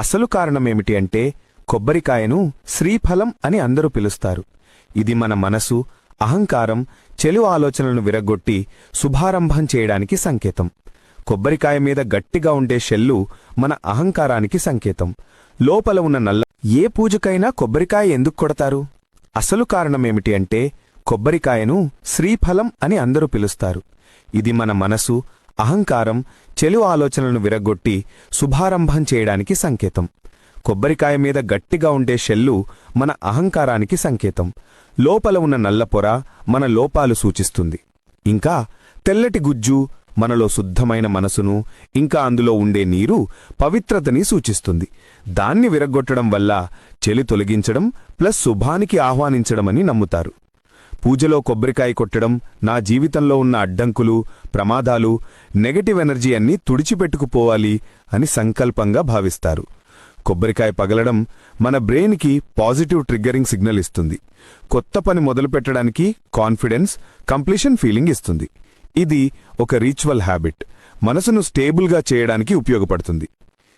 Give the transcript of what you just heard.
అసలు కారణమేమిటి అంటే కొబ్బరికాయను శ్రీఫలం అని అందరూ పిలుస్తారు. ఇది మన మనసు, అహంకారం, చెడు ఆలోచనలను విరగ్గొట్టి శుభారంభం చేయడానికి సంకేతం. కొబ్బరికాయ మీద గట్టిగా ఉండే షెల్లు మన అహంకారానికి సంకేతం. లోపల ఉన్న నల్ల ఏ పూజకైనా కొబ్బరికాయ ఎందుకు కొడతారు? అసలు కారణమేమిటి అంటే కొబ్బరికాయను శ్రీఫలం అని అందరూ పిలుస్తారు. ఇది మన మనసు, అహంకారం, చెడు ఆలోచనలను విరగ్గొట్టి శుభారంభం చేయడానికి సంకేతం. కొబ్బరికాయ మీద గట్టిగా ఉండే షెల్లు మన అహంకారానికి సంకేతం. లోపల ఉన్న నల్ల పొర మన లోపాలు సూచిస్తుంది. ఇంకా తెల్లటి గుజ్జు మనలో శుద్ధమైన మనసును, ఇంకా అందులో ఉండే నీరు పవిత్రతని సూచిస్తుంది. దాన్ని విరగ్గొట్టడం వల్ల చెలి తొలగించడం ప్లస్ శుభానికి ఆహ్వానించడమని నమ్ముతారు. పూజలో కొబ్బరికాయ కొట్టడం నా జీవితంలో ఉన్న అడ్డంకులు, ప్రమాదాలు, నెగటివ్ ఎనర్జీ అన్నీ తుడిచిపెట్టుకుపోవాలి అని సంకల్పంగా భావిస్తారు. కొబ్బరికాయ పగలడం మన బ్రెయిన్కి పాజిటివ్ ట్రిగ్గరింగ్ సిగ్నల్ ఇస్తుంది. కొత్త పని మొదలుపెట్టడానికి కాన్ఫిడెన్స్, కంప్లీషన్ ఫీలింగ్ ఇస్తుంది. ఇది ఒక రిచువల్ హ్యాబిట్, మనసును స్టేబుల్గా చేయడానికి ఉపయోగపడుతుంది.